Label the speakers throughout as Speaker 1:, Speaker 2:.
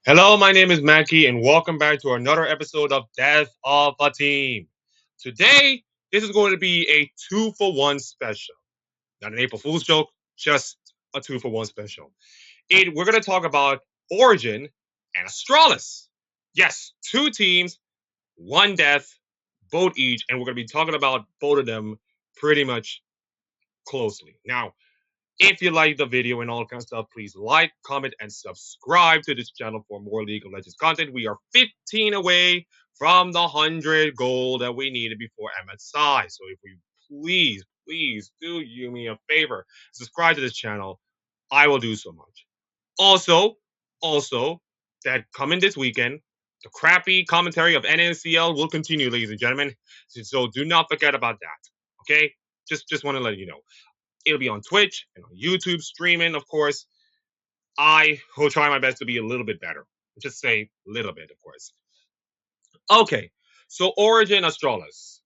Speaker 1: Hello, my name is Mackie, and welcome back to another episode of Death of a Team. Today, this is going to be a 2-for-1 special. Not an April Fool's joke, just a 2-for-1 special. We're going to talk about Origen and Astralis. Yes, two teams, one death, both each, and we're going to be talking about both of them pretty much closely. Now, if you like the video and all kind of stuff, please like, comment, and subscribe to this channel for more League of Legends content. We are 15 away from the 100 goal that we needed before MSI. So if we please do you me a favor, subscribe to this channel. I will do so much. Also, that coming this weekend, the crappy commentary of NNCL will continue, ladies and gentlemen. So do not forget about that. Okay? Just want to let you know. It'll be on Twitch and on YouTube streaming, of course. I will try my best to be a little bit better. Just say little bit, of course. Okay, so Origin Astralis.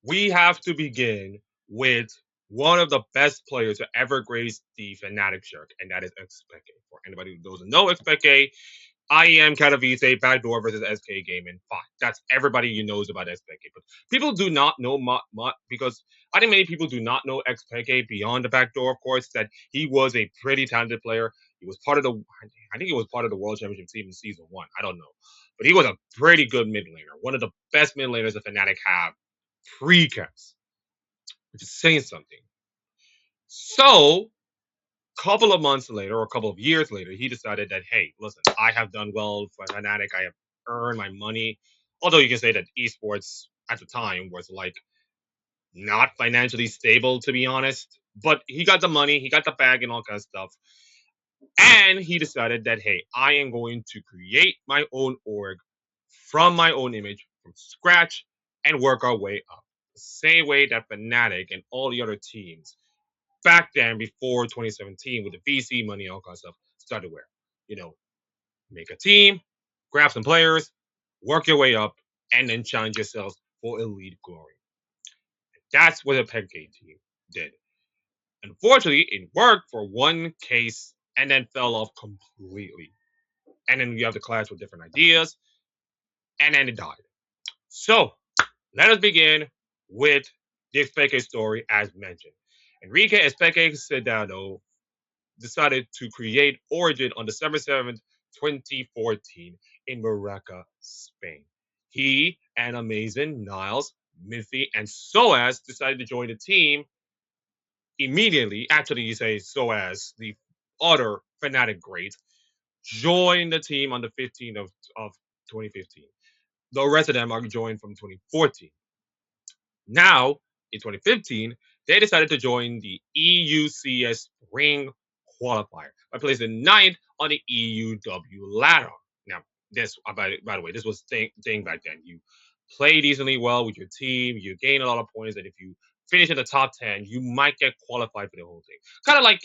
Speaker 1: We have to begin with one of the best players to ever grace the Fnatic shirt, and that is Xpeke. For anybody who doesn't know Xpeke, IEM Katowice, backdoor versus SK Gaming. Fine. That's everybody you knows about Xpeke. But people do not know because I think many people do not know Xpeke beyond the backdoor, of course, that he was a pretty talented player. He was part of I think he was part of the World Championship team in season 1. I don't know. But he was a pretty good mid laner. One of the best mid laners the Fnatic have pre-caps, which is saying something. So couple of months later or a couple of years later, he decided that, hey, listen, I have done well for Fnatic. I have earned my money. Although you can say that esports at the time was like not financially stable, to be honest. But he got the money, he got the bag and all kind of stuff. And he decided that, hey, I am going to create my own org from my own image from scratch and work our way up. The same way that Fnatic and all the other teams back then before 2017 with the VC money and all kind of stuff started where, make a team, grab some players, work your way up, and then challenge yourselves for elite glory. That's what the Xpeke team did. Unfortunately, it worked for one case and then fell off completely. And then you have the clash with different ideas, and then it died. So let us begin with the Xpeke story as mentioned. Enrique Xpeke Sedano decided to create Origen on December 7th, 2014 in Maraca, Spain. He and Amazing, Niles, Miffy, and Soaz decided to join the team immediately. Actually, you say Soaz, the other Fnatic great, joined the team on the 15th of 2015. The rest of them are joined from 2014. Now, in 2015, they decided to join the EUCS Spring Qualifier by placing ninth on the EUW ladder. Now, this, by the way, this was thing back then. You play decently well with your team, you gain a lot of points, and if you finish in the top 10, you might get qualified for the whole thing. Kind of like,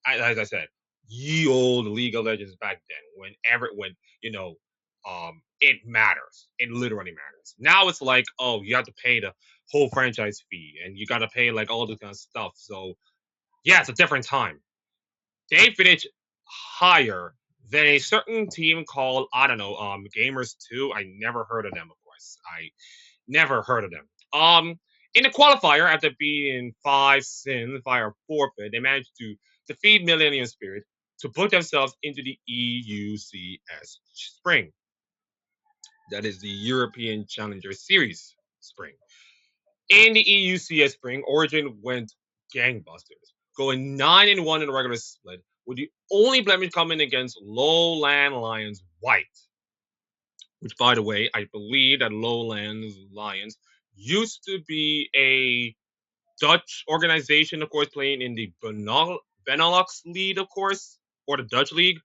Speaker 1: as I said, ye old League of Legends back then, it matters. It literally matters. Now it's like, oh, you have to pay the whole franchise fee and you got to pay like all this kind of stuff. So yeah, it's a different time. They finished higher than a certain team called, I don't know, Gamers 2. I never heard of them, of course. I never heard of them. In the qualifier, after being 5 sin, 5 forfeit, they managed to defeat Millennium Spirit to put themselves into the EUCS Spring. That is the European Challenger Series Spring. In the EUCS Spring, Origen went gangbusters, going 9-1 in the regular split, with the only blemish coming against Lowland Lions White. Which, by the way, I believe that Lowlands Lions used to be a Dutch organization, of course, playing in the Benelux League, of course, or the Dutch League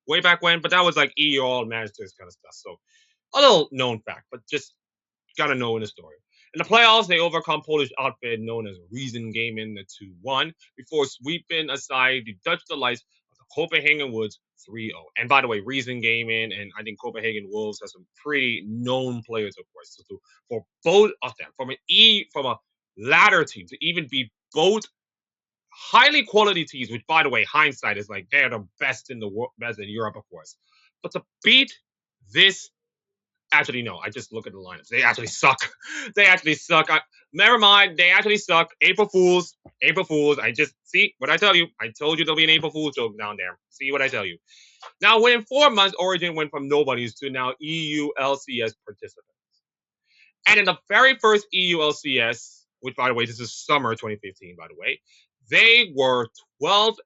Speaker 1: way back when. But that was like EU All Masters kind of stuff. So a little known fact, but just gotta know in the story. In the playoffs, they overcome Polish outfit known as Reason Gaming 2-1 before sweeping aside the Dutch delights of the Copenhagen Woods 3-0. And by the way, Reason Gaming and I think Copenhagen Wolves have some pretty known players, of course. So for both of them, from a ladder team to even be both highly quality teams, which by the way, hindsight is like they're the best in the world, best in Europe, of course. But to beat this, actually, no, I just look at the lineups. They actually suck. They actually suck. Never mind. They actually suck. April Fools. April Fools. I just see what I tell you. I told you there'll be an April Fools joke down there. See what I tell you. Now, within 4 months, Origen went from nobodies to now EULCS participants. And in the very first EULCS, which, by the way, this is summer 2015, by the way, they were 12-6.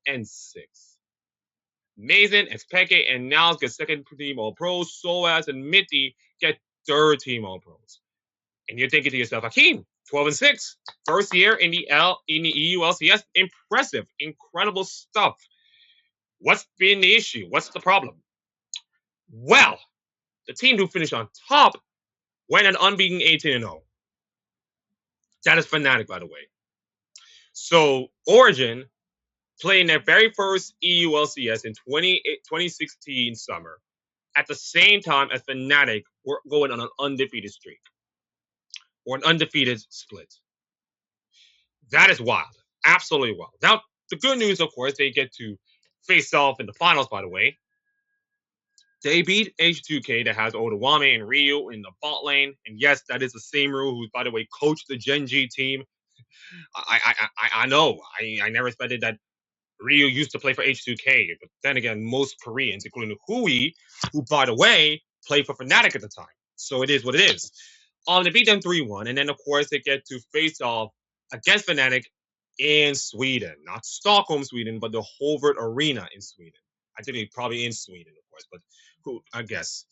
Speaker 1: Mason, Xpeke, and Niles get second team All Pros. Soaz and Mitty get third team All Pros. And you're thinking to yourself, Hakeem, 12-6, first year in the EULCS, impressive, incredible stuff. What's been the issue? What's the problem? Well, the team who finished on top went an unbeaten 18-0. That is Fnatic, by the way. So Origen playing their very first EULCS in 2016 summer at the same time as Fnatic were going on an undefeated streak or an undefeated split. That is wild. Absolutely wild. Now, the good news, of course, they get to face off in the finals, by the way. They beat H2K that has Odawame and Ryu in the bot lane. And yes, that is the same Ryu who, by the way, coached the Gen G team. I know. I never expected that Ryu used to play for H2K. But then again, most Koreans, including Hui, who, by the way, played for Fnatic at the time. So it is what it is. They beat them 3-1. And then, of course, they get to face off against Fnatic in Sweden. Not Stockholm, Sweden, but the Hovert Arena in Sweden. I think they probably in Sweden, of course, but who I guess.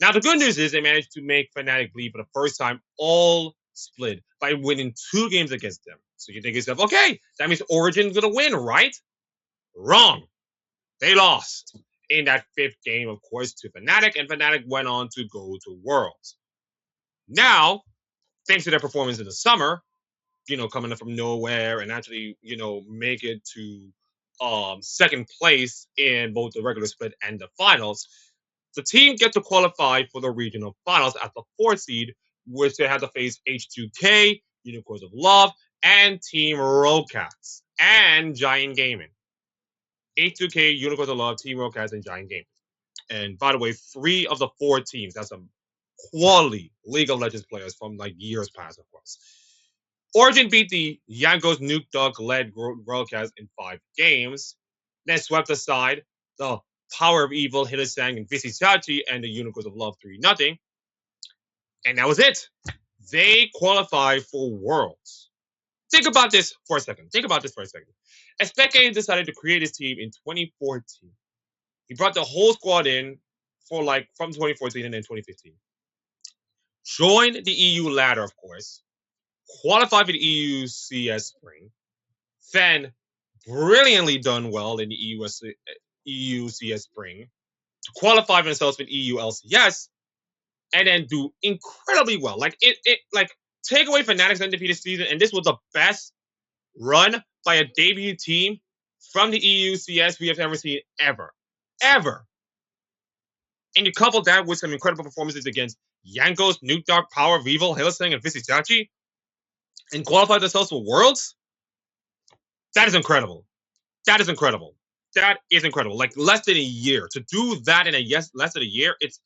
Speaker 1: Now, the good news is they managed to make Fnatic bleed for the first time all split by winning 2 games against them. So you think to yourself, okay, that means Origen's going to win, right? Wrong. They lost in that 5th game, of course, to Fnatic, and Fnatic went on to go to Worlds. Now, thanks to their performance in the summer, coming up from nowhere and actually, make it to second place in both the regular split and the finals, the team get to qualify for the regional finals at the 4th seed, which they had to face H2K, Unicorns of Love, and Team Rollcats, and Giant Gaming. H2K, Unicorns of Love, Team Rollcats, and Giant Gaming. And by the way, 3 of the 4 teams, that's some quality League of Legends players from like years past, of course. Origen beat the Yankos Nuke Dog-led Rollcats in 5 games, then swept aside the Power of Evil, Hidesang, and Visisachi, and the Unicorns of Love 3-0. And that was it. They qualified for Worlds. Think about this for a second. Xpeke decided to create his team in 2014. He brought the whole squad in from 2014 and then 2015. Joined the EU ladder, of course. Qualified for the EU CS Spring, then brilliantly done well in the EU CS Spring, to qualify for themselves for EU LCS, and then do incredibly well. Take away Fnatic's undefeated season, and this was the best run by a debut team from the EU CS we have ever seen ever. And you couple that with some incredible performances against Yankos, Nuke Dog, Power of Evil, Hidesang, and Visisachi, and qualify themselves for Worlds? That is incredible. Like less than a year. To do that in less than a year, it's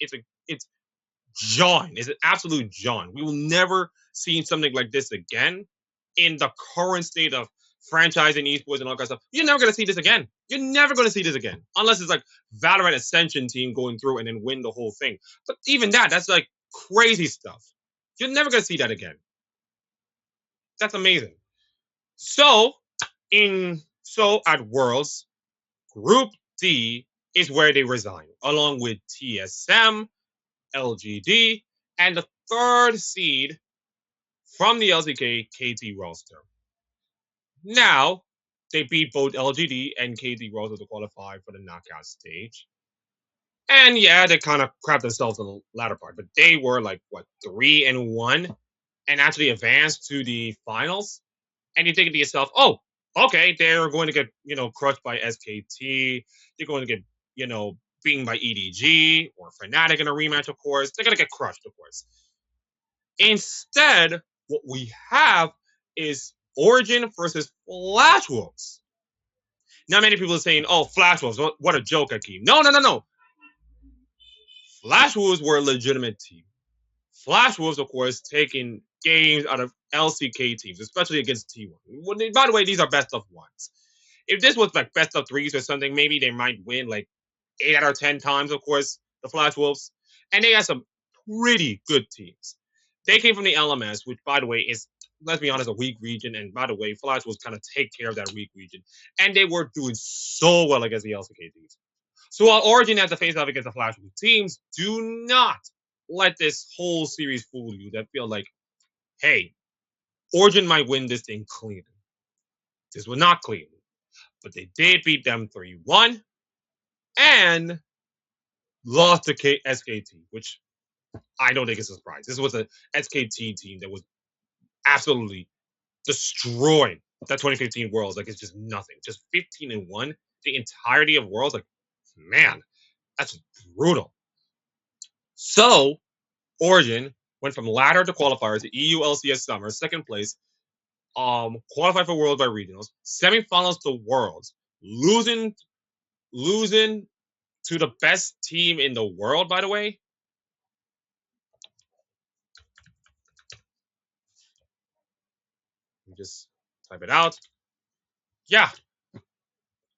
Speaker 1: John. It's an absolute John. We will never see something like this again in the current state of franchising esports and all that stuff. You're never going to see this again. Unless it's like Valorant Ascension team going through and then win the whole thing. But even that's like crazy stuff. You're never going to see that again. That's amazing. So at Worlds, Group D is where they resign, along with TSM, LGD, and the 3rd seed from the LCK, KT roster. Now, they beat both LGD and KT roster to qualify for the knockout stage. And yeah, they kind of crapped themselves in the latter part, but they were 3-1 and actually advanced to the finals. And you think to yourself, oh, okay, they're going to get, crushed by SKT. They're going to get, beaten by EDG or Fnatic in a rematch, of course. They're going to get crushed, of course. Instead, what we have is Origen versus Flash Wolves. Now, many people are saying, oh, Flash Wolves, what a joke, Hakeem. No. Flash Wolves were a legitimate team. Flash Wolves, of course, taking games out of LCK teams, especially against T1. By the way, these are best of ones. If this was like best of threes or something, maybe they might win like 8 out of 10 times, of course, the Flash Wolves. And they had some pretty good teams. They came from the LMS, which, by the way, is, let's be honest, a weak region. And by the way, Flash Wolves kind of take care of that weak region. And they were doing so well against the LCK teams. So while Origin has to face off against the Flash Wolves teams, do not let this whole series fool you that feel like, hey, Origin might win this thing cleanly. This was not cleanly. But they did beat them 3-1 and lost to SKT, which I don't think is a surprise. This was a SKT team that was absolutely destroying that 2015 Worlds. Like, it's just nothing. Just 15-1 the entirety of Worlds. Like, man, that's brutal. So Origin went from ladder to qualifier to EU LCS Summer, second place, qualified for Worlds by regionals, semifinals to Worlds, losing to the best team in the world, by the way. Just type it out. Yeah.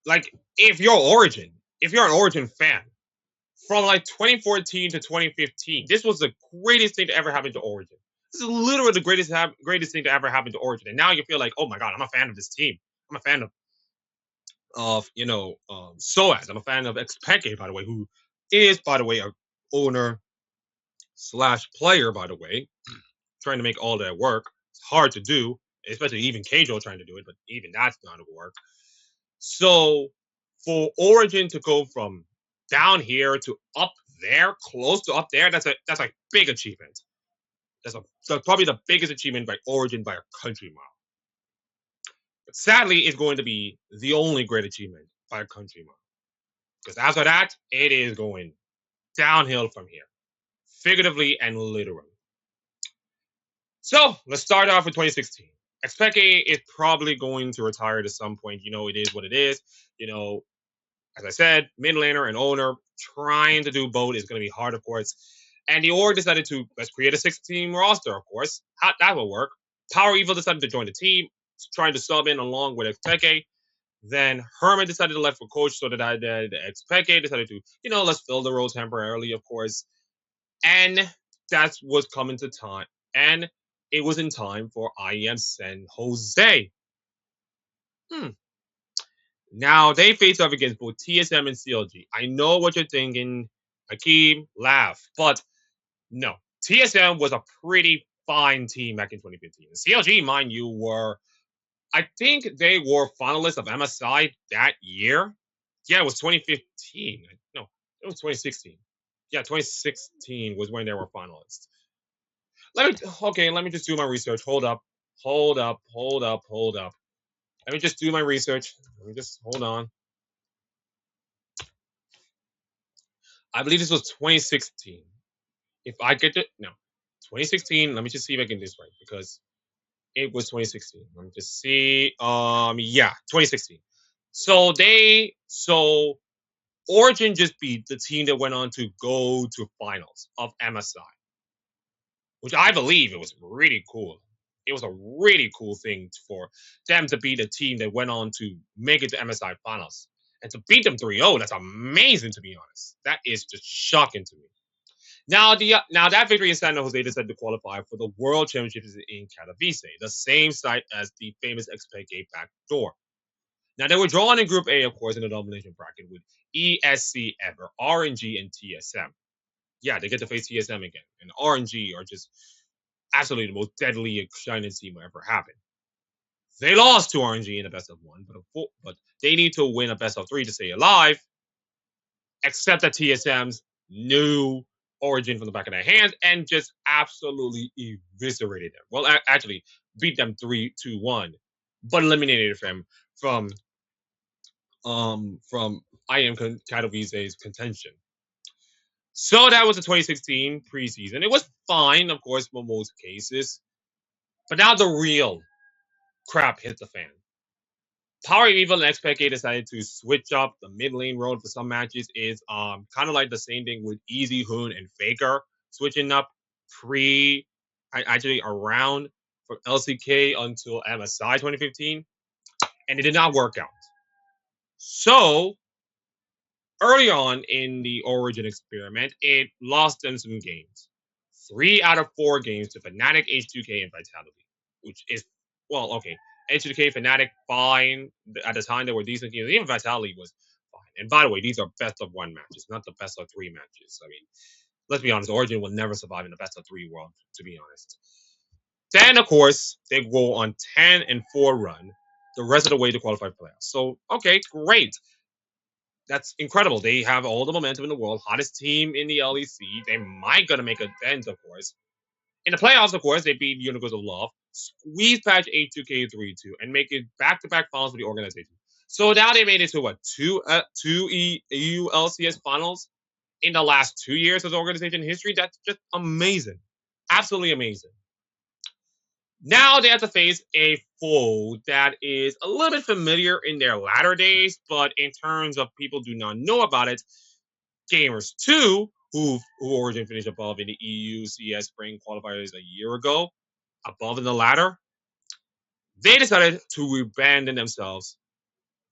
Speaker 1: Like, if you're an Origin fan, from like 2014 to 2015, this was the greatest thing to ever happen to Origin. This is literally the greatest thing to ever happen to Origin. And now you feel like, oh my god, I'm a fan of this team. I'm a fan of SOAS. I'm a fan of Xpeke, by the way, who is, by the way, a owner / player, by the way, trying to make all that work. It's hard to do, especially even Keijo trying to do it, but even that's not going to work. So for Origin to go from down here to up there, close to up there, that's a big achievement. That's probably the biggest achievement by Origin by a country mile. But sadly, it's going to be the only great achievement by a country mile. Because after that, it is going downhill from here, figuratively and literally. So let's start off with 2016. Xpeke is probably going to retire at some point. It is what it is. As I said, mid laner and owner trying to do both is going to be hard, of course. And the org decided to let's create a 6-team roster, of course. That will work. Power Evil decided to join the team, trying to sub in along with Xpeke. Then Herman decided to left for coach, so that Xpeke decided to, let's fill the role temporarily, of course. And that was coming to time. And it was in time for IEM San Jose. Now they face off against both TSM and CLG. I know what you're thinking, Hakeem, laugh, but no. TSM was a pretty fine team back in 2015. CLG, mind you, I think they were finalists of MSI that year. Yeah, it was 2015. No, it was 2016. Yeah, 2016 was when they were finalists. Let me just do my research. Hold up. Let me just do my research. Let me just hold on. I believe this was 2016. If I get it, no, 2016. Let me just see if I can get this right because it was 2016. Let me just see. Yeah, 2016. So Origin just beat the team that went on to go to finals of MSI, which I believe it was really cool. It was a really cool thing for them to beat a team that went on to make it to MSI finals. And to beat them 3-0, that's amazing, to be honest. That is just shocking to me. Now that victory in San Jose decided to qualify for the World Championships in Katowice, the same site as the famous Xpeke backdoor. Now they were drawn in Group A, of course, in the domination bracket with ESC Ever, RNG, and TSM. Yeah, they get to face TSM again, and RNG are just absolutely the most deadly shining team ever happened. They lost to RNG in a best of one, but they need to win a best of 3 to stay alive. Except that TSM's knew Origin from the back of their hands and just absolutely eviscerated them. Well, actually beat them 3-2-1, but eliminated them from IM Katowice's contention. So that was the 2016 preseason. It was fine, of course, for most cases. But now the real crap hit the fan. Power Evil and Xpeke decided to switch up the mid lane role for some matches. Is kind of like the same thing with Easy Hoon and Faker switching up actually around from LCK until MSI 2015, and it did not work out. So early on in the Origin experiment, it lost them some games. 3 out of 4 games to Fnatic, H2K, and Vitality, which is, well, okay. H2K, Fnatic, fine. At the time, they were decent games. Even Vitality was fine. And by the way, these are best of 1 matches, not the best of 3 matches. I mean, let's be honest, Origin will never survive in the best of 3 world, to be honest. Then, of course, they go on 10-4 run the rest of the way to qualify for playoffs. So, okay, great. That's incredible. They have all the momentum in the world, hottest team in the LEC. They might gonna make a dent, of course. In the playoffs, of course, they beat Universe of Love, squeeze patch 8-2K 3-2, and make it back-to-back finals for the organization. So now they made it to what, two EU LCS finals in the last 2 years of the organization history. That's just amazing, absolutely amazing. Now they have to face a foe that is a little bit familiar in their latter days, but in terms of people do not know about it, Gamers 2, who Origin finished above in the EU CS Spring qualifiers a year ago, above in the ladder, they decided to rebrand themselves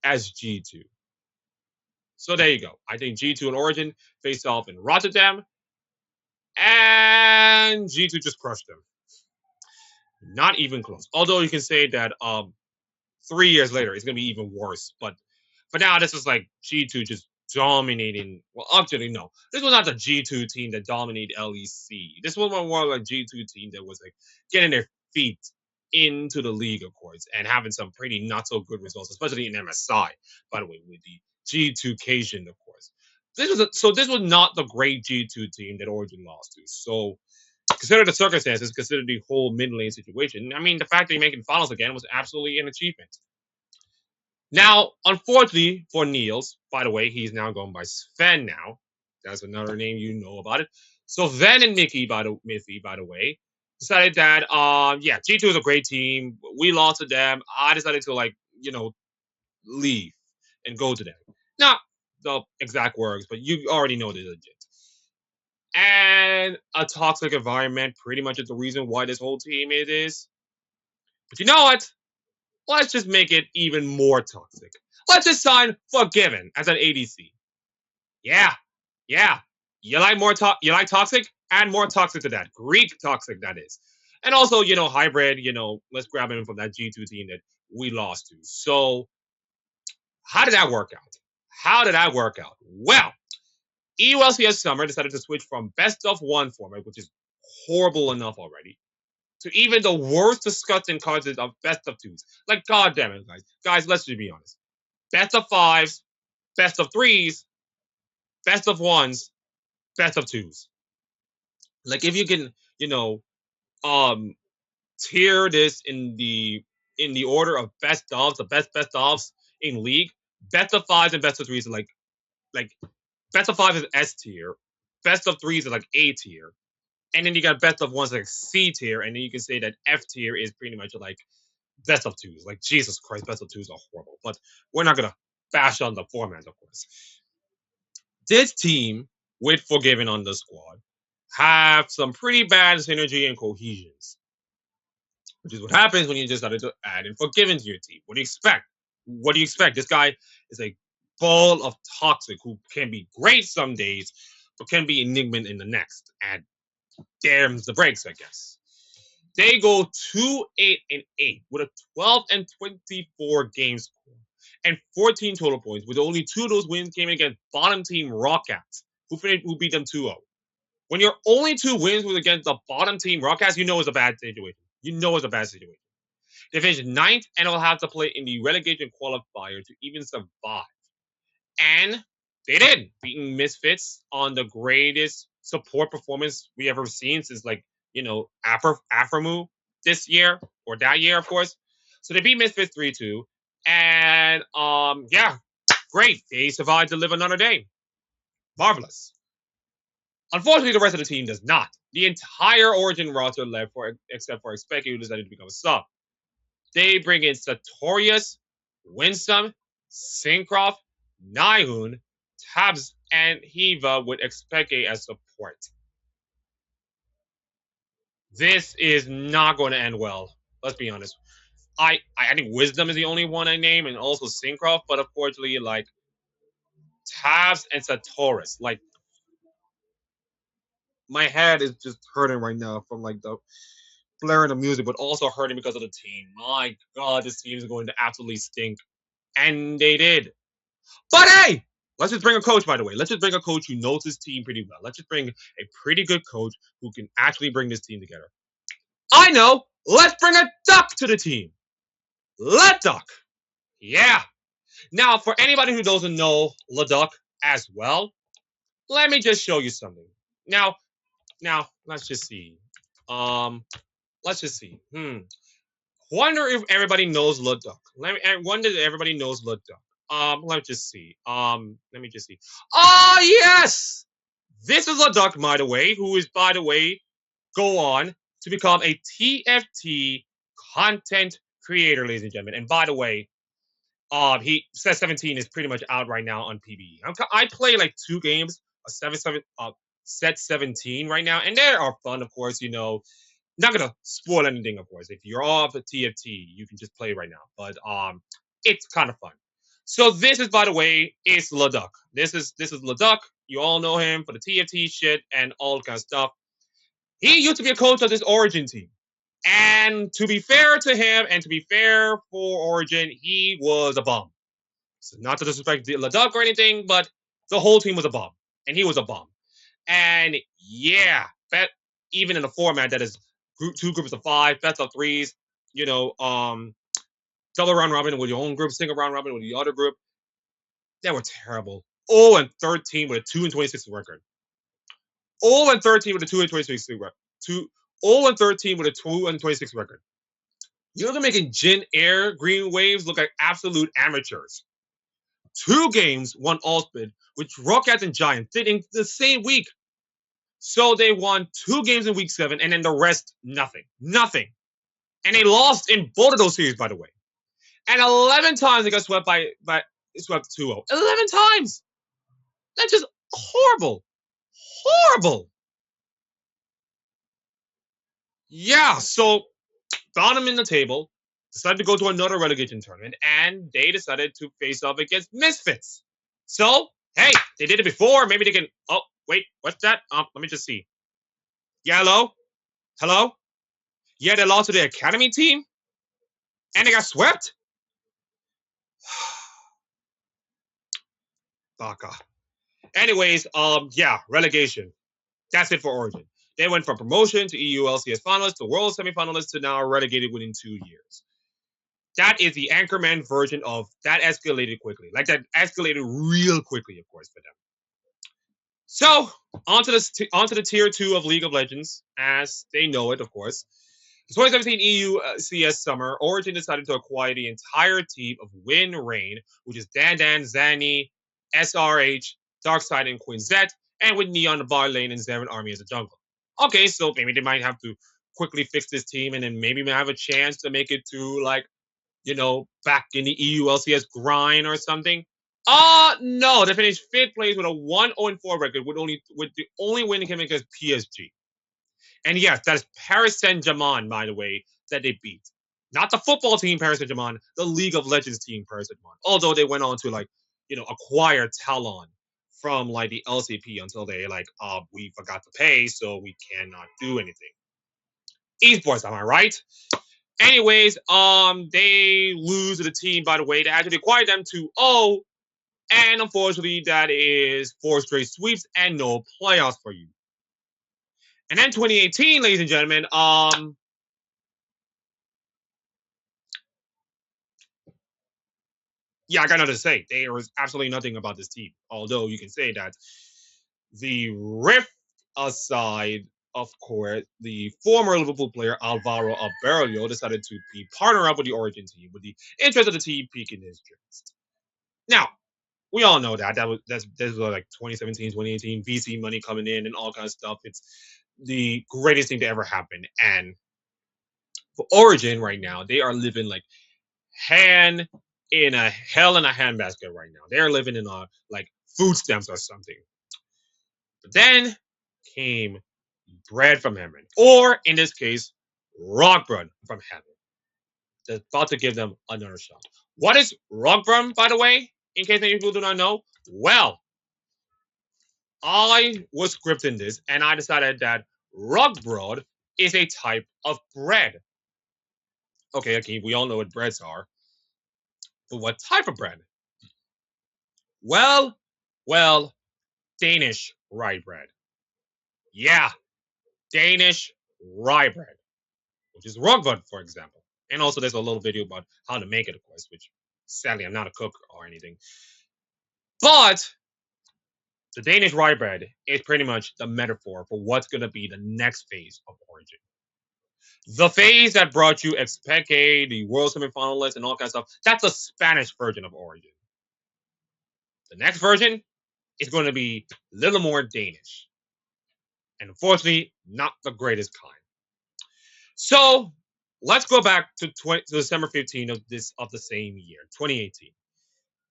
Speaker 1: as G2. So there you go. I think G2 and Origin faced off in Rotterdam, and G2 just crushed them. Not even close. Although you can say that 3 years later it's gonna be even worse. But for now, this was like G2 just dominating. Well, actually, no. This was not the G2 team that dominated LEC. This was more like G2 team that was like getting their feet into the league, of course, and having some pretty not so good results, especially in MSI. By the way, with the G2 Cajun, of course. This was not the great G2 team that Origin lost to. So consider the circumstances, consider the whole mid lane situation. I mean, the fact that you're making finals again was absolutely an achievement. Now, unfortunately for Niels, by the way, he's now going by Sven now. That's another name you know about it. So Ven and Mickey, by the way, decided that yeah, G2 is a great team. We lost to them. I decided to leave and go to them. Not the exact words, but you already know the legit. And a toxic environment pretty much is the reason why this whole team is. But you know what? Let's just make it even more toxic. Let's just sign Forgiven as an ADC. Yeah, yeah. You like you like toxic? Add more toxic to that. Greek toxic, that is. And also, hybrid, let's grab him from that G2 team that we lost to. So, how did that work out? Well, EULCS Summer decided to switch from best of 1 format, which is horrible enough already, to even the worst disgusting cards of best of 2s. Like, god damn it, guys. Guys, let's just be honest. Best of 5s, best of 3s, best of 1s, best of 2s. Like, if you can, tier this in the order of best ofs, the best ofs in league, best of 5s and best of 3s are like best of 5 is S tier, best of 3s are like A tier, and then you got best of 1s like C tier, and then you can say that F tier is pretty much like best of 2s. Like, Jesus Christ, best of 2s are horrible. But we're not going to bash on the format, of course. This team, with Forgiven on the squad, have some pretty bad synergy and cohesions, which is what happens when you just started to add in Forgiven to your team. What do you expect? This guy is a ball of toxic who can be great some days, but can be enigma in the next. And damn the breaks, I guess. They go 2-8-8 with a 12-24 game score and 14 total points, with only 2 of those wins came against bottom team Rockcats, who beat them 2-0. When your only 2 wins was against the bottom team Rockcats, you know it's a bad situation. They finished 9th and will have to play in the relegation qualifier to even survive. And they did, beating Misfits on the greatest support performance we ever seen since, Aframu this year, or that year, of course. So they beat Misfits 3-2. And, yeah, great. They survived to live another day. Marvelous. Unfortunately, the rest of the team does not. The entire Origin roster left except for Xpeke, who decided to become a sub. They bring in Sartorius, Winston, Syncroft, Nihun, Tabs, and Hiva with Xpeke as support. This is not going to end well. Let's be honest. I think Wisdom is the only one I name, and also Syncroft, but unfortunately, like Tabs and Satoris, like my head is just hurting right now from like the blaring of music, but also hurting because of the team. My God, this team is going to absolutely stink, and they did. But hey, let's just bring a coach. By the way, let's just bring a coach who knows his team pretty well. Let's just bring a pretty good coach who can actually bring this team together. I know. Let's bring a duck to the team. Let Duck. Yeah. Now, for anybody who doesn't know Leduc as well, let me just show you something. Now, let's just see. Let's just see. Wonder if everybody knows Leduc. I wonder if everybody knows Leduc. Let's just see. Let me just see. Oh yes, this is Leduc, by the way, who is, by the way, go on to become a TFT content creator, ladies and gentlemen. And by the way, he set 17 is pretty much out right now on PBE. I play like 2 games, a set 17 right now, and they are fun, of course. You know, not gonna spoil anything, of course. If you're off a TFT, you can just play right now. But it's kind of fun. So this is, by the way, is Leduc. This is Leduc. You all know him for the TFT shit and all kind of stuff. He used to be a coach of this Origen team. And to be fair to him, and to be fair for Origen, he was a bum. So not to disrespect Leduc or anything, but the whole team was a bum, and he was a bum. And yeah, even in a format that is 2 groups of 5, best of 3s, you know, double round robin with your own group, single round robin with the other group, they were terrible. 0-13 with a 2-26 record. 0-13 with a 2-26 record. 0-13 with a 2-26 record. You're making Jin Air Green Waves look like absolute amateurs. 2 games, 1 all-split, which Rockets and Giants did in the same week. So they won 2 games in week 7, and then the rest, nothing. Nothing. And they lost in both of those series, by the way. And 11 times they got swept swept 2-0. 11 times! That's just horrible. Horrible. Yeah, so bottom in the table, decided to go to another relegation tournament, and they decided to face off against Misfits. So, hey, they did it before. Maybe they can. Oh, wait, what's that? Let me just see. Yeah, hello? Hello? Yeah, they lost to the Academy team? And they got swept? Baka. Anyways, yeah, relegation. That's it for Origen. They went from promotion to EU LCS finalists to World Semifinalists to now relegated within 2 years. That is the Anchorman version of that escalated quickly. Like that escalated real quickly, of course, for them. So onto the tier 2 of League of Legends, as they know it, of course. The 2017 EU CS summer, Origen decided to acquire the entire team of Win Rain, which is Dan, Zanny, SRH, Darkside, and Quinzette, and with Neon the bar lane and Zeren Army as a jungle. Okay, so maybe they might have to quickly fix this team, and then maybe have a chance to make it to, like, you know, back in the EU LCS grind or something. No, they finished 5th place with a 1-0-4 record, with the only win they can make against PSG. And yes, that is Paris Saint-Germain, by the way, that they beat. Not the football team Paris Saint-Germain, the League of Legends team Paris Saint-Germain. Although they went on to, like, you know, acquire Talon from, like, the LCP until they, like, we forgot to pay, so we cannot do anything. Esports, am I right? Anyways, they lose to the team, by the way. They actually acquired them 2-0, and unfortunately, that is 4 straight sweeps and no playoffs for you. And then 2018, ladies and gentlemen, yeah, I got nothing to say. There was absolutely nothing about this team. Although you can say that the Rift aside, of course, the former Liverpool player Alvaro Alberio decided to partner up with the Origen team with the interest of the team peaking his interest. Now, we all know that this was like 2017, 2018, VC money coming in and all kinds of stuff. It's the greatest thing to ever happen. And for Origen right now, they are living like hand in a hell in a handbasket right now. They're living in a like food stamps or something. But then came bread from heaven, or in this case, rock bread from heaven. They're about to give them another shot. What is rock bread, by the way? In case any people do not know, well, I was scripting this, and I decided that rock bread is a type of bread. Okay, we all know what breads are, but what type of bread? Well, well, Danish rye bread. Yeah, Danish rye bread, which is rugbrod, for example. And also, there's a little video about how to make it, of course, which sadly I'm not a cook or anything. But the Danish rye bread is pretty much the metaphor for what's going to be the next phase of Origin. The phase that brought you Xpeke, the World Semifinalists, and all kinds of stuff, that's a Spanish version of Origin. The next version is going to be a little more Danish. And unfortunately, not the greatest kind. So let's go back to December 15th of the same year, 2018.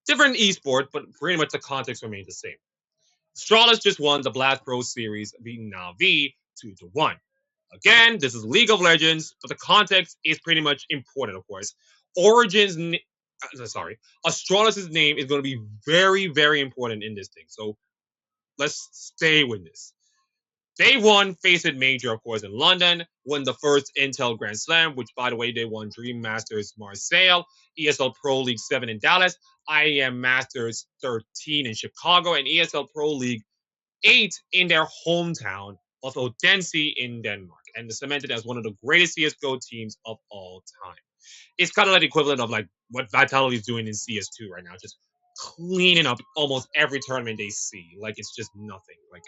Speaker 1: Different esport, but pretty much the context remained the same. Astralis just won the Blast Pro Series, beating Navi 2-1. Again, this is League of Legends, but the context is pretty much important, of course. Astralis' name is going to be very, very important in this thing. So let's stay with this. They won Face It Major, of course, in London, won the first Intel Grand Slam, which, by the way, they won Dream Masters Marseille, ESL Pro League 7 in Dallas, IEM Masters 13 in Chicago, and ESL Pro League 8 in their hometown of Odense in Denmark, and cemented as one of the greatest CSGO teams of all time. It's kind of like the equivalent of like what Vitality is doing in CS2 right now, just cleaning up almost every tournament they see. Like, it's just nothing. Like,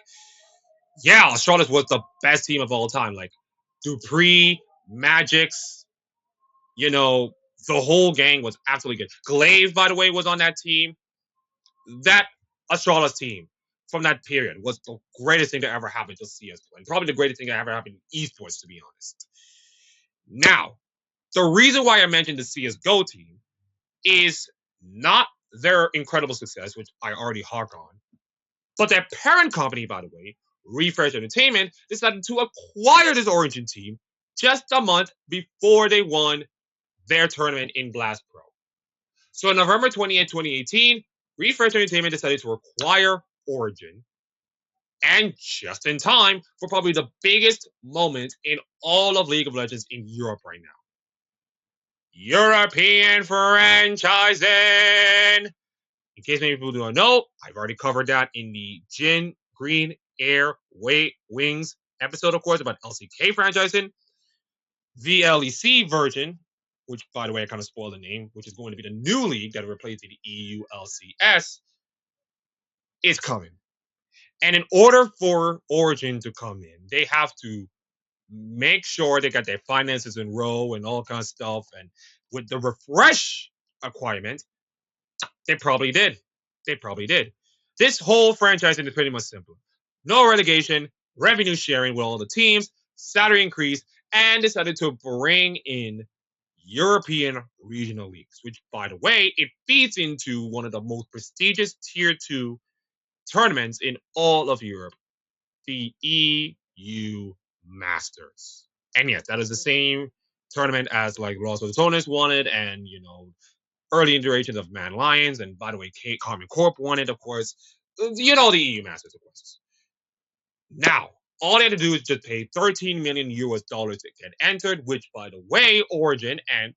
Speaker 1: yeah, Astralis was the best team of all time. Like Dupree, Magix, the whole gang was absolutely good. Glaive, by the way, was on that team. That Astralis team from that period was the greatest thing that ever happened to CS2, and probably the greatest thing that ever happened in esports, to be honest. Now, the reason why I mentioned the CSGO team is not their incredible success, which I already harped on, but their parent company, by the way, Refresh Entertainment, decided to acquire this Origin team just a month before they won their tournament in Blast Pro. So on November 28, 2018, Refresh Entertainment decided to acquire Origin, and just in time for probably the biggest moment in all of League of Legends in Europe right now. European franchising! In case many people do not know, I've already covered that in the Jin Green Air Wings episode, of course, about LCK franchising. The LEC version, which, by the way, I kind of spoiled the name, which is going to be the new league that replaces the EU LCS, is coming. And in order for Origin to come in, they have to make sure they got their finances in row and all kinds of stuff. And with the refresh acquirement, they probably did. This whole franchising is pretty much simple. No relegation, revenue sharing with all the teams, salary increase, and decided to bring in European regional leagues, which, by the way, it feeds into one of the most prestigious Tier 2 tournaments in all of Europe, the EU Masters. And yes, that is the same tournament as like Ross Tonis wanted, and early iterations of Man Lions, and by the way, Carmen Corp won it, of course. The EU Masters, of course. Now, all they had to do is just pay 13 million US dollars to get entered, which, by the way, Origin and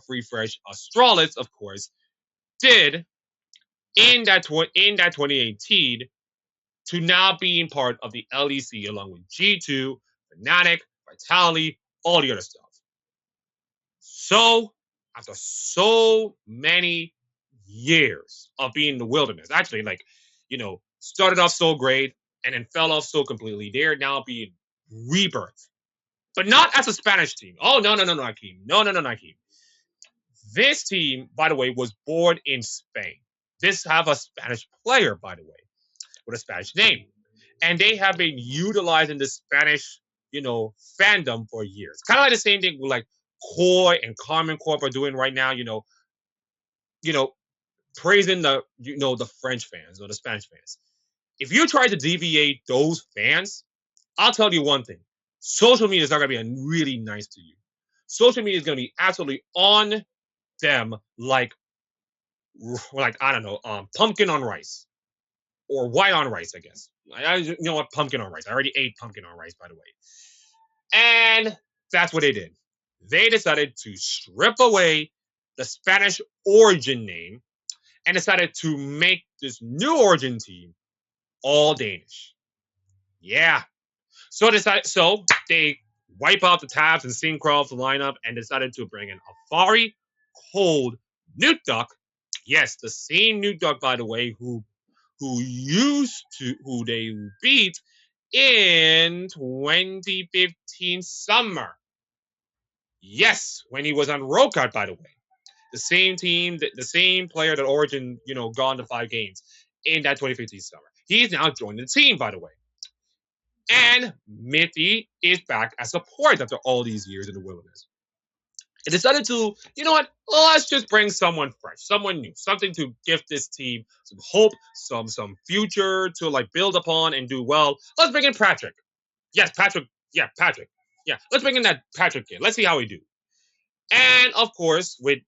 Speaker 1: Refresh Astralis, of course, did in that 2018 to now being part of the LEC along with G2, Fnatic, Vitality, all the other stuff. So, after so many years of being in the wilderness, actually, started off so great and then fell off so completely, they're now being rebirthed. But not as a Spanish team. Oh, no, Akeem. No, Akeem. This team, by the way, was born in Spain. This have a Spanish player, by the way, with a Spanish name. And they have been utilizing the Spanish, fandom for years. Kind of like the same thing with like Koi and Carmen Corp are doing right now. you know, praising the French fans or the Spanish fans. If you try to deviate those fans, I'll tell you one thing: social media is not going to be really nice to you. Social media is going to be absolutely on them like I don't know, pumpkin on rice or white on rice, I guess. You know what, pumpkin on rice. I already ate pumpkin on rice, by the way. And that's what they did. They decided to strip away the Spanish Origin name and decided to make this new Origin team all Danish. Yeah. So they wipe out the tabs and Syncroft's lineup and decided to bring in Afari, Cold, Newt Duck. Yes, the same Newt Duck, by the way, who they beat in 2015 summer. Yes, when he was on Rokat, by the way. The same team, the same player that Origin, gone to 5 games in that 2015 summer. He's now joined the team, by the way. And Mithy is back as support after all these years in the wilderness. It decided to, you know what? Let's just bring someone fresh, someone new, something to give this team some hope, some future to like build upon and do well. Let's bring in Patrick. Yes, Patrick. Yeah, Patrick. Yeah, let's bring in that Patrick kid. Let's see how we do. And of course, with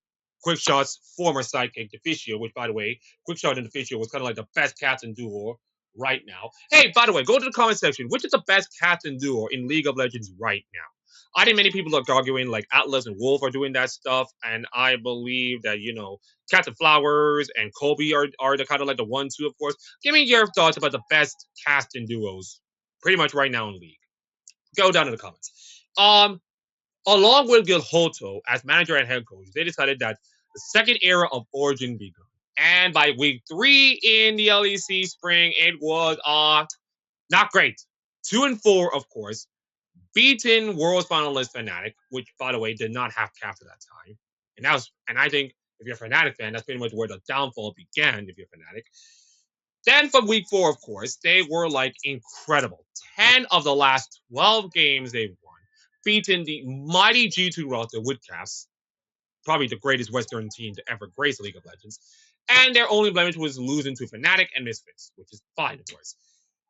Speaker 1: Quickshot's former sidekick, Deficio, which by the way, Quickshot and Deficio was kind of like the best captain duo right now. Hey, by the way, go to the comment section. Which is the best captain duo in League of Legends right now? I think many people are arguing like Atlas and Wolf are doing that stuff, and I believe that Captain Flowers and Kobe are the kind of like the 1-2, of course. Give me your thoughts about the best casting duos, pretty much right now in League. Go down in the comments. Along with Gil Hoto as manager and head coach, they decided that the second era of Origin began. And by week 3 in the LEC spring, it was not great. 2 and 4, of course, beaten World Finalist Fnatic, which by the way did not have cap at that time. And I think if you're a Fnatic fan, that's pretty much where the downfall began. If you're a Fnatic. Then from week 4, of course, they were like incredible. 10 of the last 12 games they won, beaten the mighty G2 roster Woodcaps, probably the greatest Western team to ever grace League of Legends. And their only blemish was losing to Fnatic and Misfits, which is fine, of course.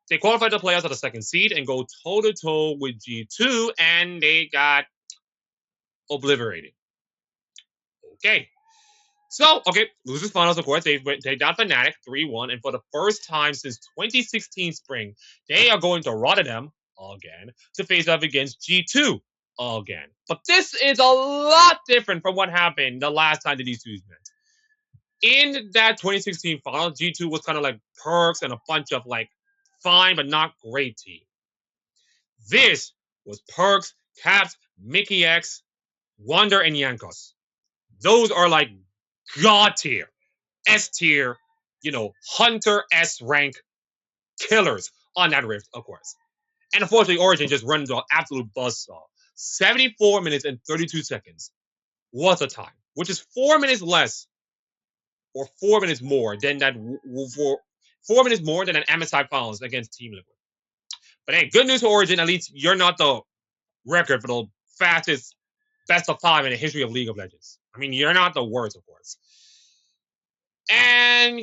Speaker 1: They qualified the playoffs at the second seed and go toe-to-toe with G2, and they got obliterated. Okay. So, losers finals, of course, they down Fnatic 3-1, and for the first time since 2016 spring, they are going to Rotterdam again to face up against G2 again. But this is a lot different from what happened the last time that these two met. In that 2016 final, G2 was kind of like Perks and a bunch of like fine but not great team. This was Perks, Caps, Mickey X, Wonder, and Yankos. Those are like God tier, S tier, Hunter S rank killers on that Rift, of course. And unfortunately, Origin just run into an absolute buzzsaw. 74 minutes and 32 seconds was the time, which is 4 minutes less or 4 minutes more than that 4 minutes more than an MSI finals against Team Liquid. But hey, good news for Origin. At least you're not the record for the fastest best of 5 in the history of League of Legends. I mean, you're not the worst, of course. And,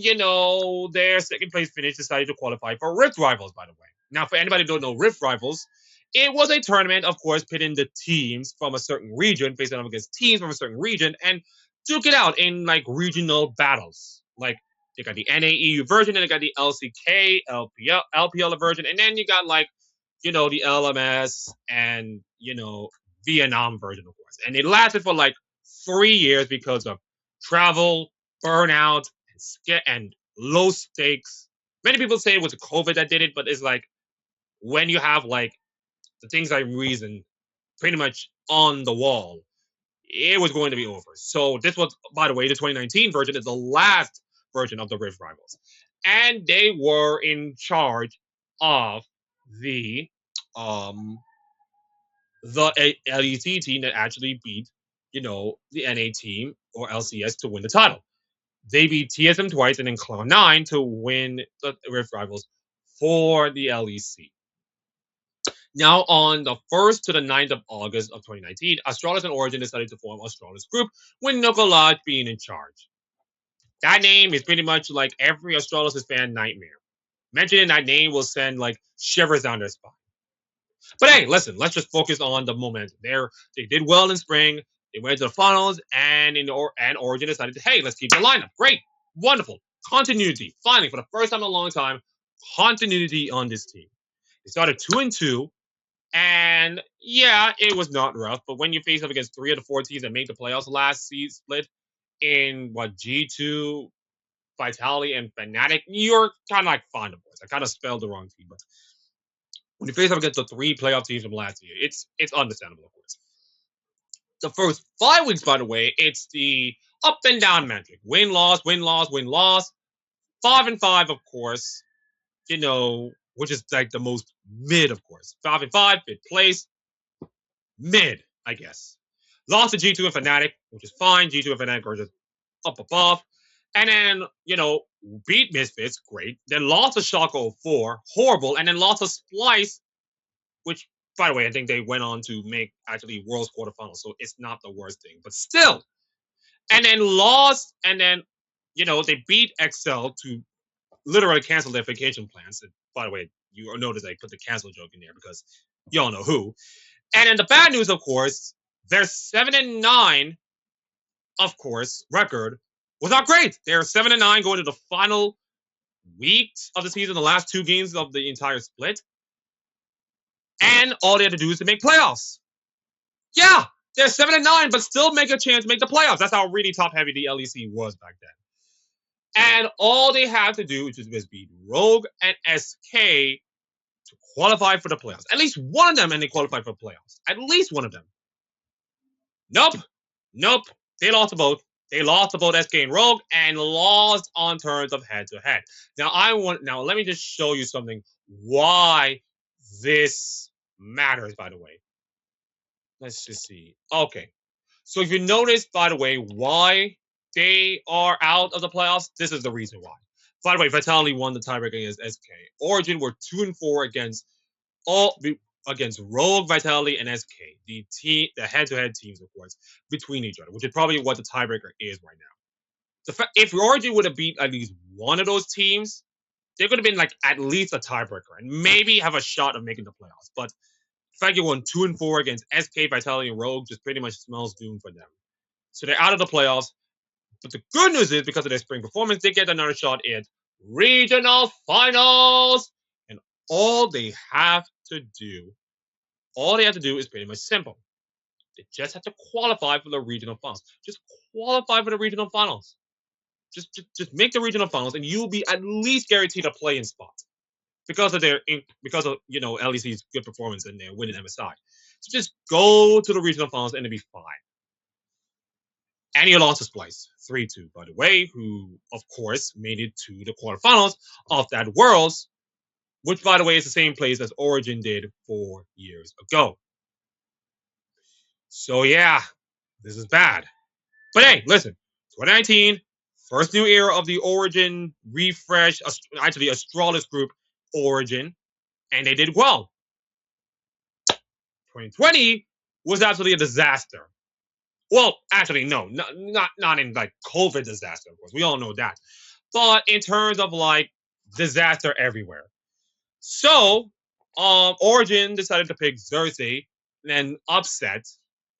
Speaker 1: their second place finish decided to qualify for Rift Rivals, by the way. Now, for anybody who don't know Rift Rivals, it was a tournament, of course, pitting the teams from a certain region, facing up against teams from a certain region, and duke it out in, like, regional battles. Like, they got the NAEU version, and they got the LCK, LPL version, and then you got, like, the LMS and, Vietnam version, of course. And it lasted for, like, 3 years because of travel, burnout, and low stakes. Many people say it was COVID that did it, but it's like when you have like the things I reason pretty much on the wall, it was going to be over. So this was, by the way, the 2019 version is the last version of the Rift Rivals. And they were in charge of the LEC team that actually beat, the NA team or LCS to win the title. They beat TSM twice and then Cloud9 to win the Rift Rivals for the LEC. Now, on the 1st to the 9th of August of 2019, Astralis and Origen decided to form Astralis Group with Nicolaj being in charge. That name is pretty much like every Astralis fan nightmare. Mentioning that name will send like shivers down their spine. But hey, listen, let's just focus on the momentum. They did well in spring. They went to the finals, and Origin decided, hey, let's keep the lineup. Great, wonderful continuity. Finally, for the first time in a long time, continuity on this team. They started 2-2, and yeah, it was not rough. But when you face up against 3 of the 4 teams that made the playoffs last season, split in what G2, Vitality, and Fnatic, you're kind of like fond of boys. I kind of spelled the wrong team, but when you face up against the 3 playoff teams from last year, it's understandable, of course. The first 5 weeks, by the way, it's the up and down metric: win, loss, win, loss, win, loss. 5-5, of course. You know, which is like the most mid, of course. 5-5, fifth place, mid, I guess. Lost to G2 and Fnatic, which is fine. G2 and Fnatic are just up above. And then, beat Misfits, great. Then lost to Shock 04, horrible. And then lost to Splice, which, by the way, I think they went on to make actually World's quarterfinals, so it's not the worst thing. But still. And then lost, and then, they beat XL to literally cancel their vacation plans. And by the way, you notice I put the cancel joke in there because y'all know who. And then the bad news, of course, their 7-9, of course, record was not great. They're 7-9 going to the final weeks of the season, the last 2 games of the entire split. And all they had to do is to make playoffs. Yeah, they're 7-9, but still make a chance to make the playoffs. That's how really top-heavy the LEC was back then. And all they have to do is just beat Rogue and SK to qualify for the playoffs. At least one of them, and they qualify for the playoffs. At least one of them. Nope. They lost to both. They lost to both SK and Rogue, and lost on terms of head-to-head. Now let me just show you something why this matters, by the way. Let's just see. Okay. So if you notice, by the way, why they are out of the playoffs, this is the reason why. By the way, Vitality won the tiebreaker against SK. Origin were 2-4 against Rogue, Vitality, and SK. The head-to-head teams, of course, between each other, which is probably what the tiebreaker is right now. If Origin would have beat at least one of those teams, they could have been like at least a tiebreaker and maybe have a shot of making the playoffs. But the fact you won 2-4 against SK, Vitality, and Rogue just pretty much smells doom for them. So they're out of the playoffs. But the good news is, because of their spring performance, they get another shot in regional finals. And all they have to do is pretty much simple. They just have to qualify for the regional finals. Just qualify for the regional finals. Just make the regional finals, and you'll be at least guaranteed a play-in spot because of LEC's good performance and their winning MSI. So just go to the regional finals and it'll be fine. And you lost to Splice 3-2, by the way, who of course made it to the quarterfinals of that Worlds, which, by the way, is the same place as Origen did 4 years ago. So yeah, this is bad. But hey, listen, 2019, first new era of the Origen refresh, actually Astralis group Origen, and they did well. 2020 was absolutely a disaster. Well, actually, no, not in like COVID disaster, of course. We all know that. But in terms of like disaster everywhere. So, Origen decided to pick Xerxes and then upset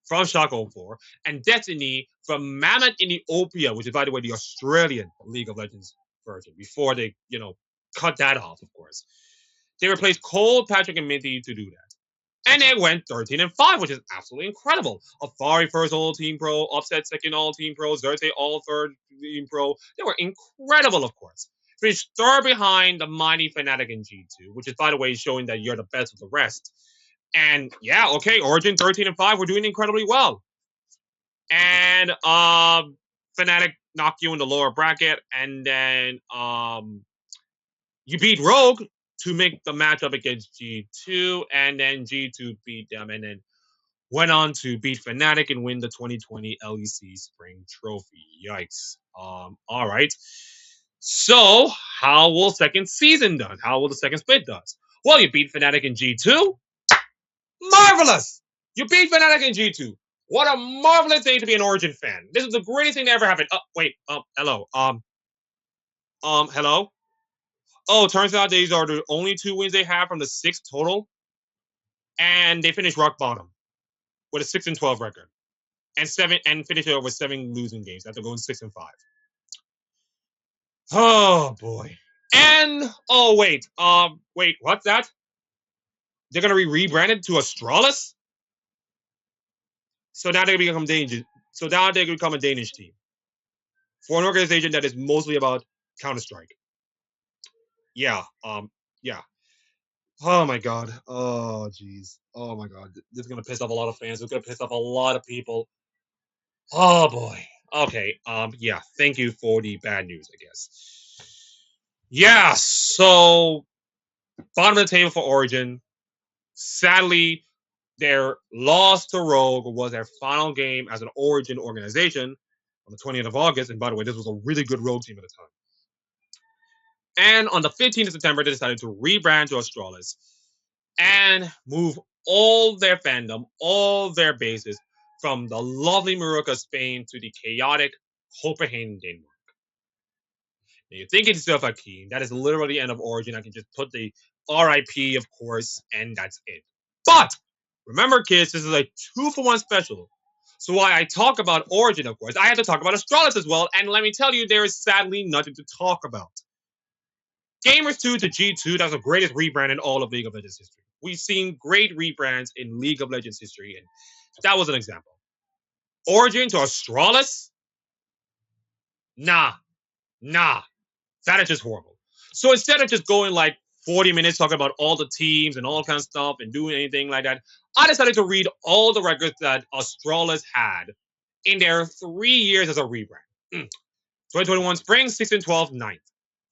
Speaker 1: from Shock 04 and Destiny from Mammoth Ethiopia, which is, by the way, the Australian League of Legends version, before they, cut that off, of course. They replaced Cole, Patrick, and Minty to do that. And they went 13-5, which is absolutely incredible. Afari first all team pro, Upset second all team pro, Xerxes all third team pro. They were incredible, of course. Finished third behind the mighty Fnatic in G2, which is, by the way, showing that you're the best of the rest. And yeah, okay, Origen 13-5, we're doing incredibly well. And Fnatic knocked you in the lower bracket, and then you beat Rogue to make the matchup against G2, and then G2 beat them, and then went on to beat Fnatic and win the 2020 LEC Spring Trophy. Yikes. All right. So, how will second season done? How will the second split does? Well, you beat Fnatic in G2. Marvelous! You beat Fnatic in G2. What a marvelous day to be an Origen fan. This is the greatest thing that ever happened. Hello. Hello? Oh, turns out these are the only 2 wins they have from the 6 total. And they finished rock bottom with a 6-12 record. And finish it with 7 losing games after going 6-5. Oh boy. And wait, what's that? They're gonna be rebranded to Astralis? So now they become Danish. So now they become a Danish team for an organization that is mostly about Counter Strike. Yeah. Yeah. Oh my god. Oh jeez. Oh my god. This is gonna piss off a lot of fans. It's gonna piss off a lot of people. Oh boy. Okay. Yeah. Thank you for the bad news, I guess. Yeah. So bottom of the table for Origen. Sadly, their loss to Rogue was their final game as an Origen organization on the 20th of August. And by the way, this was a really good Rogue team at the time. And on the 15th of September, they decided to rebrand to Astralis and move all their fandom, all their bases from the lovely Mallorca, Spain to the chaotic Copenhagen, Denmark. Now you're thinking to yourself, Akeem, that is literally the end of Origin. I can just put the RIP, of course, and that's it. But remember, kids, this is a 2-for-1 special. So while I talk about Origin, of course, I have to talk about Astralis as well. And let me tell you, there is sadly nothing to talk about. Gamers 2 to G2, that's the greatest rebrand in all of League of Legends history. We've seen great rebrands in League of Legends history, and that was an example. Origin to Astralis? Nah. That is just horrible. So instead of just going like 40 minutes talking about all the teams and all kind of stuff and doing anything like that, I decided to read all the records that Astralis had in their 3 years as a rebrand. 2021 spring, 6-12, 9th.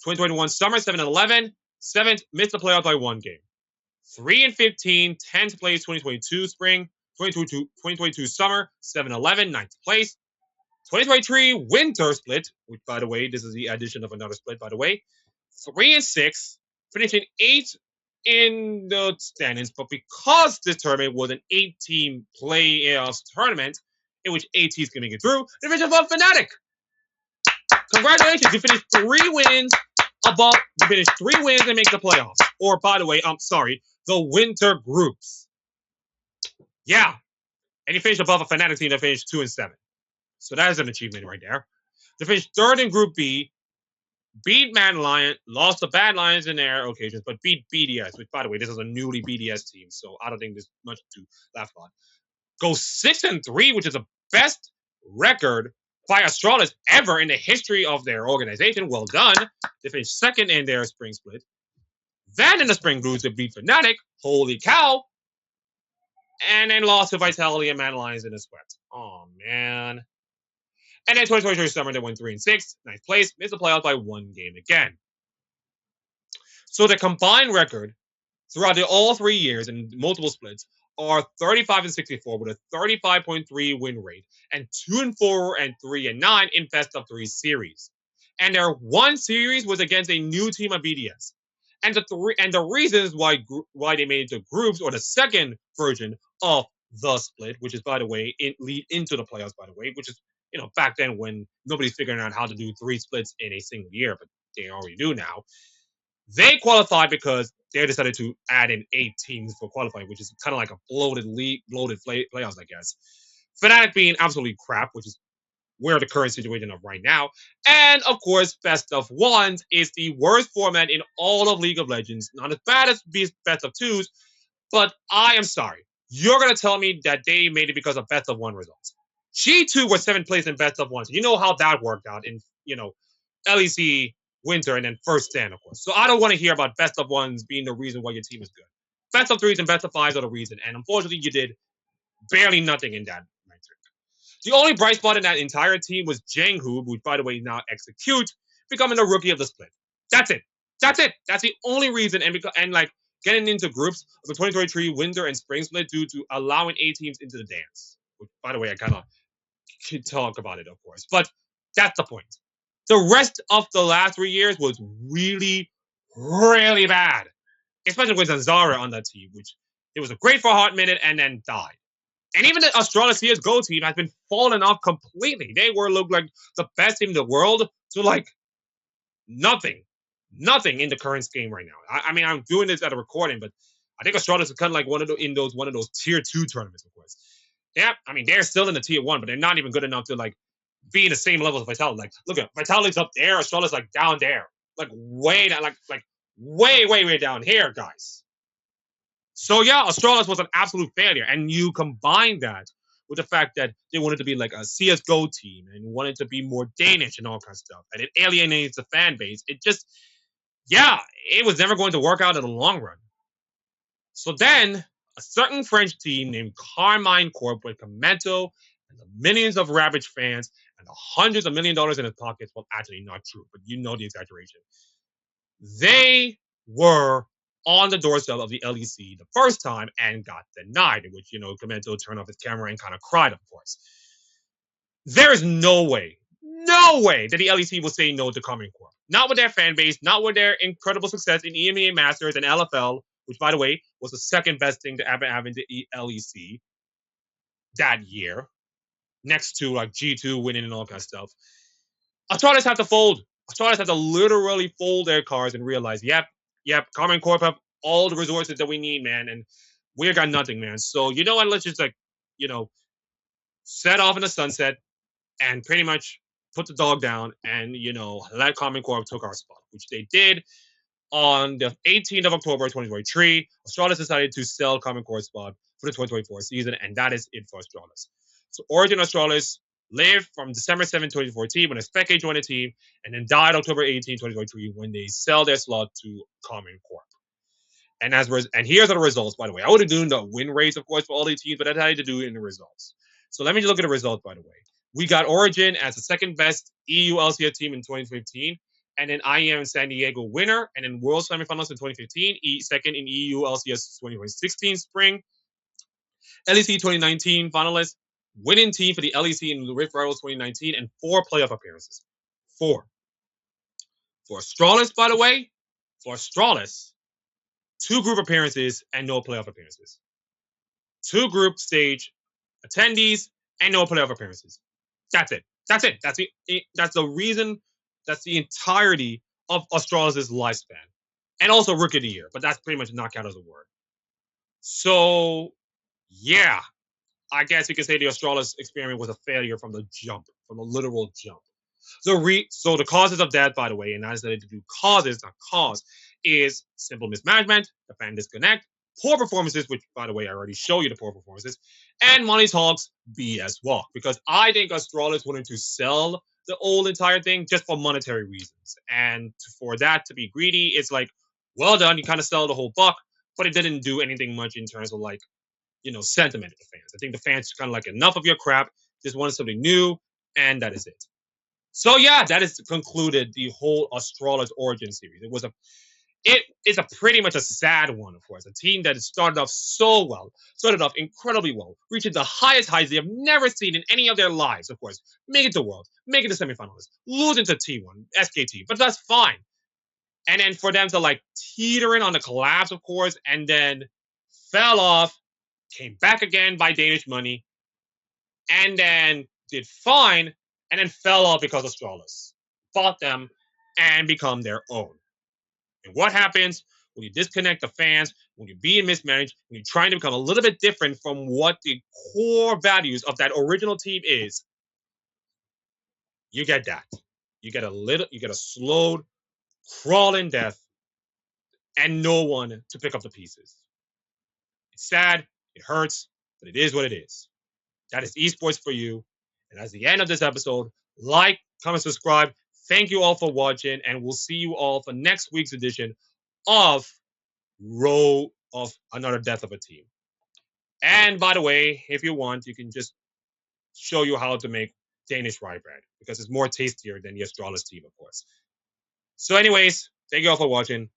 Speaker 1: 2021 summer, 7-11, 7th, missed the playoffs by 1 game. 3-15, 10th place, 2022 spring, 2022 summer, 7-11, 9th place. 2023 winter split, which by the way, this is the addition of another split, by the way. 3-6, finishing 8th in the standings, but because this tournament was an 8-team playoffs tournament in which 8 teams can make it through, they finished above Fnatic. Congratulations, you finished 3 wins above. You finished 3 wins and make the playoffs. Or by the way, I'm sorry, the winter groups. Yeah, and you finished above a Fnatic team that finished 2-7. So that is an achievement right there. They finished 3rd in Group B, beat Mad Lion, lost the Bad Lions in their occasions, but beat BDS, which, by the way, this is a newly BDS team, so I don't think there's much to laugh about. Go 6-3, which is the best record by Astralis ever in the history of their organization. Well done. They finished 2nd in their spring split. Then in the spring groups, they beat Fnatic. Holy cow. And then lost to Vitality and Mad Lions in the sweat. Oh, man. And then 2023 summer, they went 3-6, 9th place, missed the playoffs by 1 game again. So the combined record throughout all 3 years and multiple splits are 35-64 with a 35.3 win rate and 2-4 and 3-9 in best of 3 series. And their 1 series was against a new team of BDS. And the reasons why they made it to groups, or the second version of the split, which is, by the way, lead into the playoffs, by the way, which is, back then when nobody's figuring out how to do 3 splits in a single year, but they already do now. They qualified because they decided to add in 8 teams for qualifying, which is kind of like a bloated playoffs, I guess. Fnatic being absolutely crap, which is where the current situation of right now. And of course, best of ones is the worst format in all of League of Legends. Not as bad as best of twos, but I am sorry. You're going to tell me that they made it because of best of 1 results. G2 was 7th place in best of 1. So you know how that worked out in, LEC winter and then first stand, of course. So I don't want to hear about best of 1s being the reason why your team is good. Best of 3s and best of 5s are the reason. And unfortunately, you did barely nothing in that metric. The only bright spot in that entire team was Janghu, who, by the way, now Execute, becoming the rookie of the split. That's it. That's the only reason. And getting into groups of the 2023 winter and spring split due to allowing 8 teams into the dance. Which, by the way, I kind of could talk about it, of course. But that's the point. The rest of the last 3 years was really, really bad. Especially with Zanzara on that team, which it was great for a hot minute and then died. And even the Astralis CSGO team has been falling off completely. They looked like the best team in the world to Nothing. Nothing in the current game right now. I mean, I'm doing this at a recording, but I think Astralis is kind of like one of those tier 2 tournaments, of course. Yeah, I mean, they're still in the tier 1, but they're not even good enough to like be in the same level as Vitality. Like, look at Vitality's up there, Astralis like down there, like way down, like way down here, guys. So yeah, Astralis was an absolute failure, and you combine that with the fact that they wanted to be like a CS:GO team and wanted to be more Danish and all kinds of stuff, and it alienates the fan base. It just, yeah, it was never going to work out in the long run. So then, a certain French team named Carmine Corp with Commento and the millions of Ravage fans and the hundreds of $1 million in his pockets, well, actually not true, but you know the exaggeration. They were on the doorstep of the LEC the first time and got denied, in which, Commento turned off his camera and kind of cried, of course. There is no way that the LEC will say no to Carmine Corp. Not with their fan base, not with their incredible success in EMEA Masters and LFL, which, by the way, was the second best thing to ever happen to LEC that year, next to like G2 winning and all kind of stuff. Astralis have to fold. Astralis have to literally fold their cards and realize, yep, Carmine Corp have all the resources that we need, man, and we got nothing, man. So you know what? Let's just set off in the sunset and pretty much put the dog down and let Carmine Corp took our spot, which they did. On the 18th of October 2023, Astralis decided to sell Carmine Corp's spot for the 2024 season, and that is it for Astralis. So Origen Astralis lived from December 7, 2014 when Xpeke joined the team, and then died October 18, 2023 when they sell their slot to Carmine Corp. And here's the results, by the way. I would have done the win rates, of course, for all the teams, but I had to do it in the results. So let me just look at the results, by the way. We got Origen as the second best EU LCS team in 2015, and then IEM San Diego winner, and then World Semifinalists in 2015, second in EU LCS 2016 spring, LEC 2019 finalist, winning team for the LEC in Rift Rivals 2019, and 4 playoff appearances. 4. For Astralis, by the way, 2 group appearances and no playoff appearances. 2 group stage attendees and no playoff appearances. That's it. That's the reason. That's the entirety of Astralis' lifespan. And also Rookie of the Year, but that's pretty much not counted as a word. So, yeah, I guess you could say the Astralis experiment was a failure from the literal jump. So the causes of that, by the way, and I decided to do causes, not cause, is simple mismanagement, the fan disconnect, poor performances, which, by the way, I already showed you the poor performances, and money talks BS walk. Because I think Astralis wanted to sell the whole entire thing just for monetary reasons. And for that to be greedy, it's like, well done, you kind of sell the whole buck, but it didn't do anything much in terms of sentiment of the fans. I think the fans kind of like, enough of your crap, just wanted something new, and that is it. So yeah, that is concluded the whole Astralis Origin series. It is a pretty much a sad one, of course. A team that started off so well, started off incredibly well, reaching the highest heights they have never seen in any of their lives, of course. Make it to World, make it to semifinals, losing to T1, SKT, but that's fine. And then for them to teetering on the collapse, of course, and then fell off, came back again by Danish money, and then did fine, and then fell off because Astralis bought them and become their own. And what happens when you disconnect the fans, when you're being mismanaged, when you're trying to become a little bit different from what the core values of that original team is? You get that. You get a slowed, crawling death, and no one to pick up the pieces. It's sad, it hurts, but it is what it is. That is esports for you. And that's the end of this episode. Like, comment, subscribe. Thank you all for watching, and we'll see you all for next week's edition of Row of Another Death of a Team. And by the way, if you want, you can just show you how to make Danish rye bread, because it's more tastier than the Astralis team, of course. So anyways, thank you all for watching.